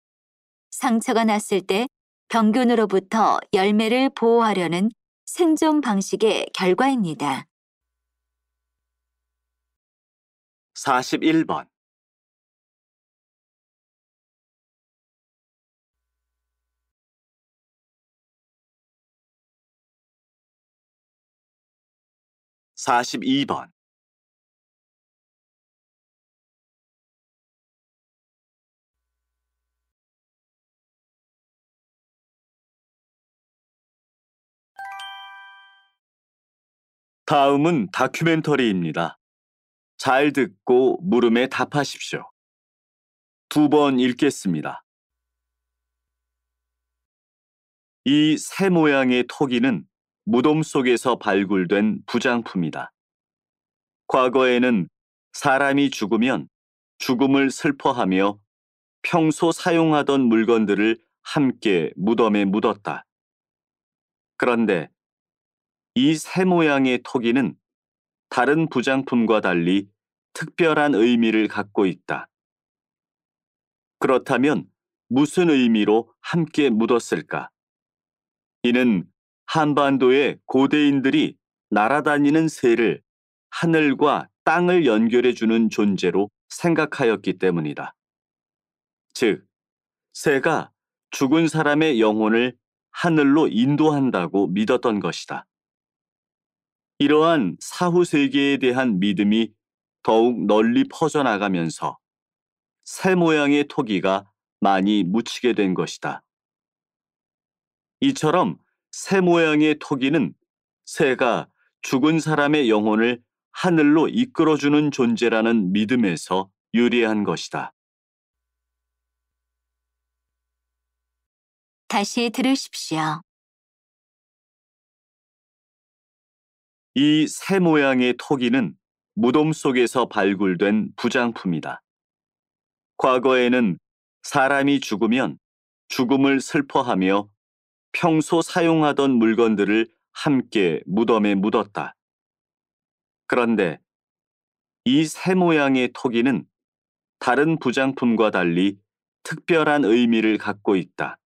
상처가 났을 때 병균으로부터 열매를 보호하려는 생존 방식의 결과입니다. 41번. 사십이 번. 다음은 다큐멘터리입니다. 잘 듣고 물음에 답하십시오. 2번 읽겠습니다. 이 새 모양의 토기는 무덤 속에서 발굴된 부장품이다. 과거에는 사람이 죽으면 죽음을 슬퍼하며 평소 사용하던 물건들을 함께 무덤에 묻었다. 그런데 이 새 모양의 토기는 다른 부장품과 달리 특별한 의미를 갖고 있다. 그렇다면 무슨 의미로 함께 묻었을까? 이는 한반도의 고대인들이 날아다니는 새를 하늘과 땅을 연결해주는 존재로 생각하였기 때문이다. 즉, 새가 죽은 사람의 영혼을 하늘로 인도한다고 믿었던 것이다. 이러한 사후 세계에 대한 믿음이 더욱 널리 퍼져나가면서 새 모양의 토기가 많이 묻히게 된 것이다. 이처럼 새 모양의 토기는 새가 죽은 사람의 영혼을 하늘로 이끌어주는 존재라는 믿음에서 유래한 것이다. 다시 들으십시오. 이 새 모양의 토기는 무덤 속에서 발굴된 부장품이다. 과거에는 사람이 죽으면 죽음을 슬퍼하며 평소 사용하던 물건들을 함께 무덤에 묻었다. 그런데 이 새 모양의 토기는 다른 부장품과 달리 특별한 의미를 갖고 있다.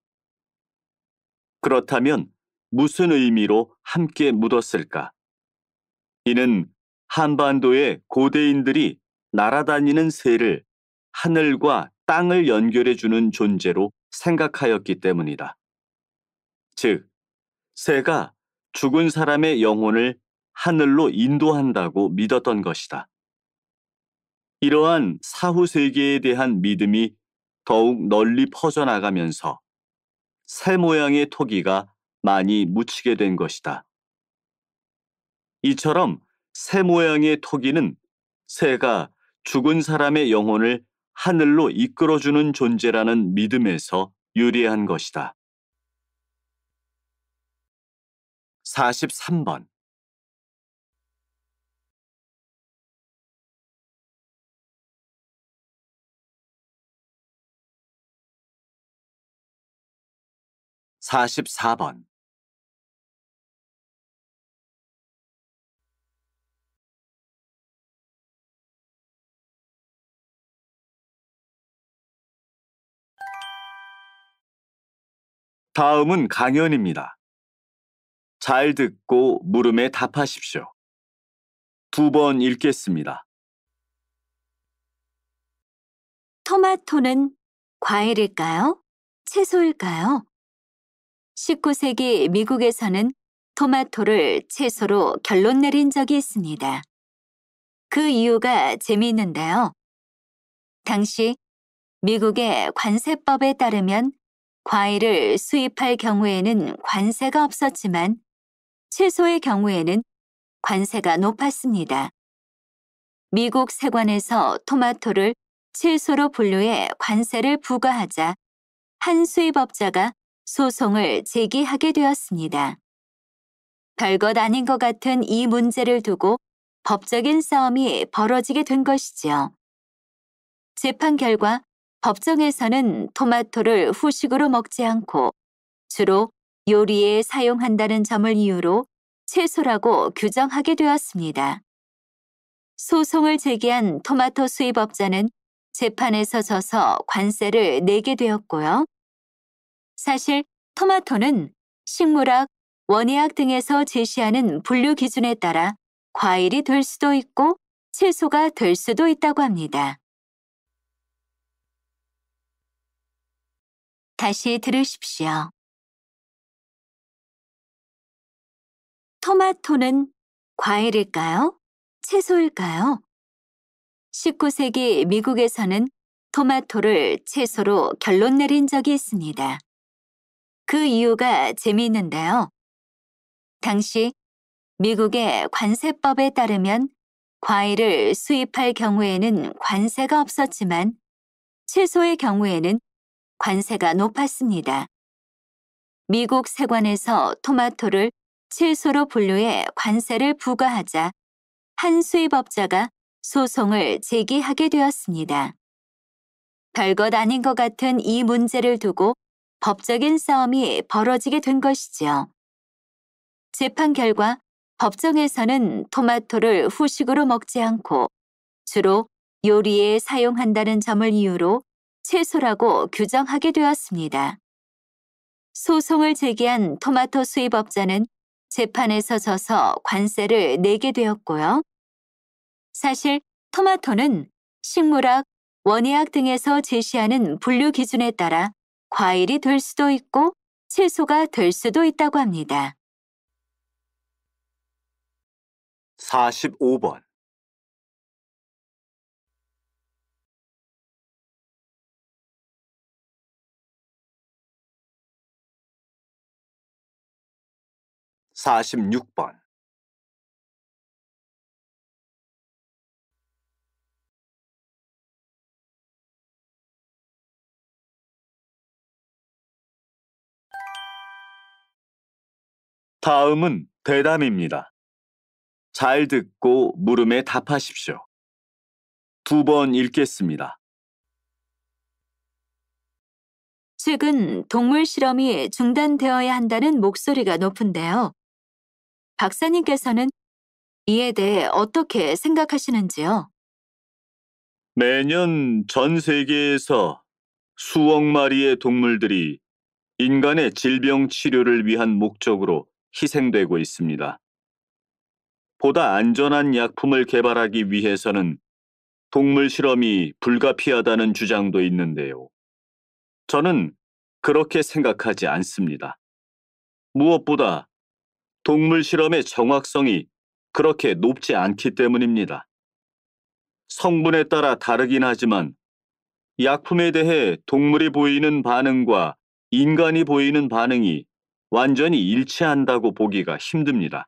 그렇다면 무슨 의미로 함께 묻었을까? 이는 한반도의 고대인들이 날아다니는 새를 하늘과 땅을 연결해주는 존재로 생각하였기 때문이다. 즉, 새가 죽은 사람의 영혼을 하늘로 인도한다고 믿었던 것이다. 이러한 사후 세계에 대한 믿음이 더욱 널리 퍼져나가면서 새 모양의 토기가 많이 묻히게 된 것이다. 이처럼 새 모양의 토기는 새가 죽은 사람의 영혼을 하늘로 이끌어주는 존재라는 믿음에서 유래한 것이다. 43번. 44번. 다음은 강연입니다. 잘 듣고 물음에 답하십시오. 2번 읽겠습니다. 토마토는 과일일까요? 채소일까요? 19세기 미국에서는 토마토를 채소로 결론 내린 적이 있습니다. 그 이유가 재미있는데요. 당시 미국의 관세법에 따르면 과일을 수입할 경우에는 관세가 없었지만 채소의 경우에는 관세가 높았습니다. 미국 세관에서 토마토를 채소로 분류해 관세를 부과하자 한 수입업자가 소송을 제기하게 되었습니다. 별것 아닌 것 같은 이 문제를 두고 법적인 싸움이 벌어지게 된 것이지요. 재판 결과 법정에서는 토마토를 후식으로 먹지 않고 주로 요리에 사용한다는 점을 이유로 채소라고 규정하게 되었습니다. 소송을 제기한 토마토 수입업자는 재판에서 져서 관세를 내게 되었고요. 사실 토마토는 식물학, 원예학 등에서 제시하는 분류 기준에 따라 과일이 될 수도 있고 채소가 될 수도 있다고 합니다. 다시 들으십시오. 토마토는 과일일까요? 채소일까요? 19세기 미국에서는 토마토를 채소로 결론 내린 적이 있습니다. 그 이유가 재미있는데요. 당시 미국의 관세법에 따르면 과일을 수입할 경우에는 관세가 없었지만 채소의 경우에는 관세가 높았습니다. 미국 세관에서 토마토를 채소로 분류해 관세를 부과하자 한 수입업자가 소송을 제기하게 되었습니다. 별것 아닌 것 같은 이 문제를 두고 법적인 싸움이 벌어지게 된 것이지요. 재판 결과 법정에서는 토마토를 후식으로 먹지 않고 주로 요리에 사용한다는 점을 이유로 채소라고 규정하게 되었습니다. 소송을 제기한 토마토 수입업자는 재판에서 져서 관세를 내게 되었고요. 사실 토마토는 식물학, 원예학 등에서 제시하는 분류 기준에 따라 과일이 될 수도 있고 채소가 될 수도 있다고 합니다. 45번. 46번. 다음은 대담입니다. 잘 듣고 물음에 답하십시오. 2번 읽겠습니다. 최근 동물 실험이 중단되어야 한다는 목소리가 높은데요. 박사님께서는 이에 대해 어떻게 생각하시는지요? 매년 전 세계에서 수억 마리의 동물들이 인간의 질병 치료를 위한 목적으로 희생되고 있습니다. 보다 안전한 약품을 개발하기 위해서는 동물 실험이 불가피하다는 주장도 있는데요. 저는 그렇게 생각하지 않습니다. 무엇보다 동물 실험의 정확성이 그렇게 높지 않기 때문입니다. 성분에 따라 다르긴 하지만 약품에 대해 동물이 보이는 반응과 인간이 보이는 반응이 완전히 일치한다고 보기가 힘듭니다.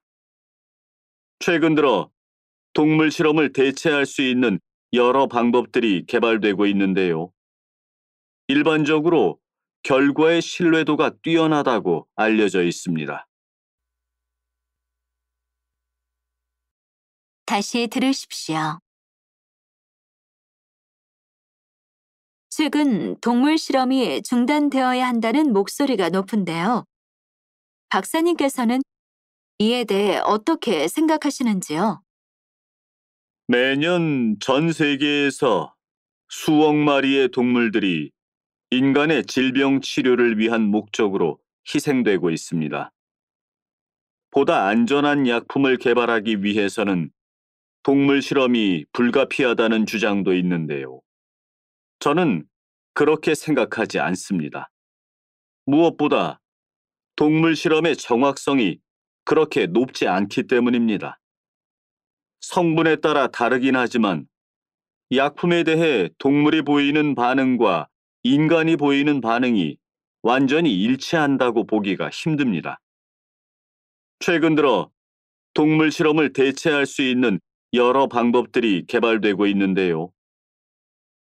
최근 들어 동물 실험을 대체할 수 있는 여러 방법들이 개발되고 있는데요. 일반적으로 결과의 신뢰도가 뛰어나다고 알려져 있습니다. 다시 들으십시오. 최근 동물 실험이 중단되어야 한다는 목소리가 높은데요. 박사님께서는 이에 대해 어떻게 생각하시는지요? 매년 전 세계에서 수억 마리의 동물들이 인간의 질병 치료를 위한 목적으로 희생되고 있습니다. 보다 안전한 약품을 개발하기 위해서는 동물 실험이 불가피하다는 주장도 있는데요. 저는 그렇게 생각하지 않습니다. 무엇보다 동물 실험의 정확성이 그렇게 높지 않기 때문입니다. 성분에 따라 다르긴 하지만 약품에 대해 동물이 보이는 반응과 인간이 보이는 반응이 완전히 일치한다고 보기가 힘듭니다. 최근 들어 동물 실험을 대체할 수 있는 여러 방법들이 개발되고 있는데요.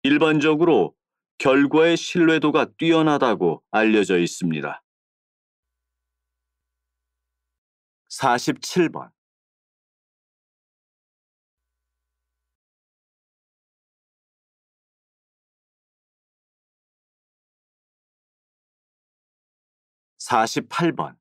일반적으로 결과의 신뢰도가 뛰어나다고 알려져 있습니다. 47번. 48번.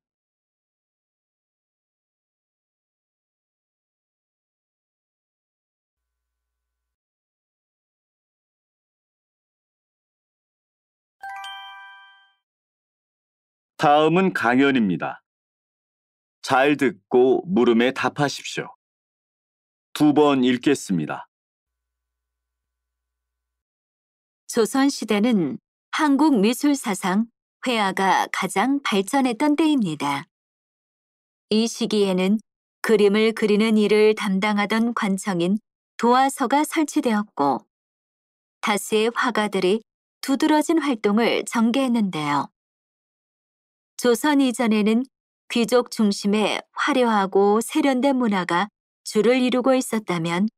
다음은 강연입니다. 잘 듣고 물음에 답하십시오. 2번 읽겠습니다. 조선시대는 한국 미술 사상 회화가 가장 발전했던 때입니다. 이 시기에는 그림을 그리는 일을 담당하던 관청인 도화서가 설치되었고 다수의 화가들이 두드러진 활동을 전개했는데요. 조선 이전에는 귀족 중심의 화려하고 세련된 문화가 주를 이루고 있었다면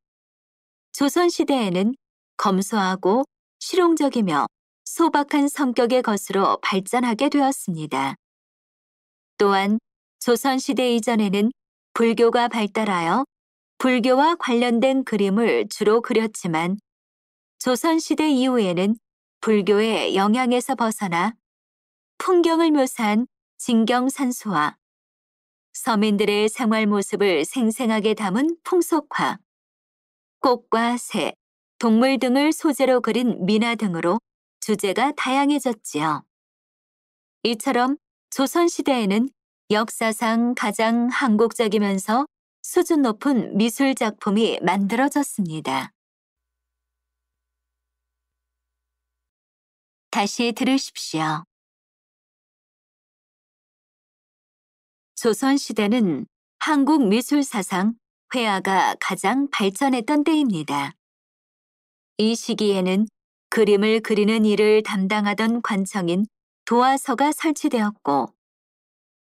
조선시대에는 검소하고 실용적이며 소박한 성격의 것으로 발전하게 되었습니다. 또한 조선시대 이전에는 불교가 발달하여 불교와 관련된 그림을 주로 그렸지만 조선시대 이후에는 불교의 영향에서 벗어나 풍경을 묘사한 진경산수화, 서민들의 생활 모습을 생생하게 담은 풍속화, 꽃과 새, 동물 등을 소재로 그린 미나 등으로 주제가 다양해졌지요. 이처럼 조선시대에는 역사상 가장 한국적이면서 수준 높은 미술 작품이 만들어졌습니다. 다시 들으십시오. 조선시대는 한국 미술 사상 회화가 가장 발전했던 때입니다. 이 시기에는 그림을 그리는 일을 담당하던 관청인 도화서가 설치되었고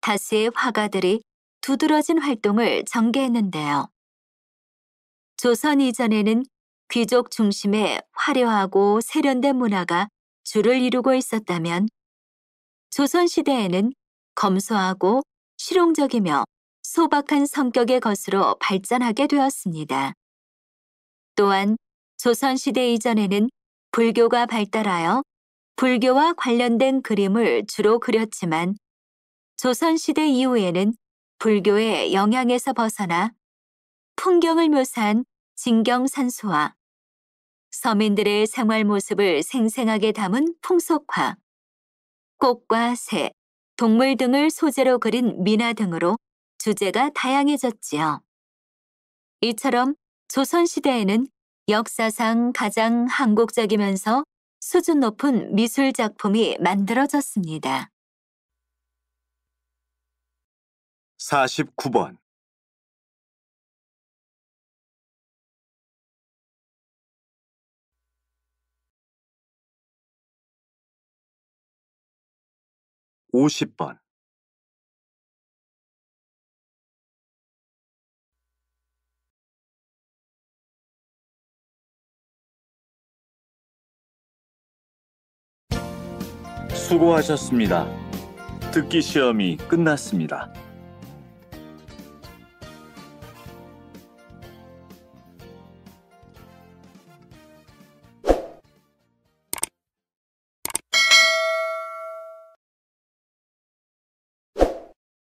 다수의 화가들이 두드러진 활동을 전개했는데요. 조선 이전에는 귀족 중심의 화려하고 세련된 문화가 주를 이루고 있었다면 조선시대에는 검소하고 실용적이며 소박한 성격의 것으로 발전하게 되었습니다. 또한 조선시대 이전에는 불교가 발달하여 불교와 관련된 그림을 주로 그렸지만 조선시대 이후에는 불교의 영향에서 벗어나 풍경을 묘사한 진경산수와 서민들의 생활 모습을 생생하게 담은 풍속화, 꽃과 새, 동물 등을 소재로 그린 미나 등으로 주제가 다양해졌지요. 이처럼 조선시대에는 역사상 가장 한국적이면서 수준 높은 미술 작품이 만들어졌습니다. 49번. (50번) 수고하셨습니다. 듣기 시험이 끝났습니다.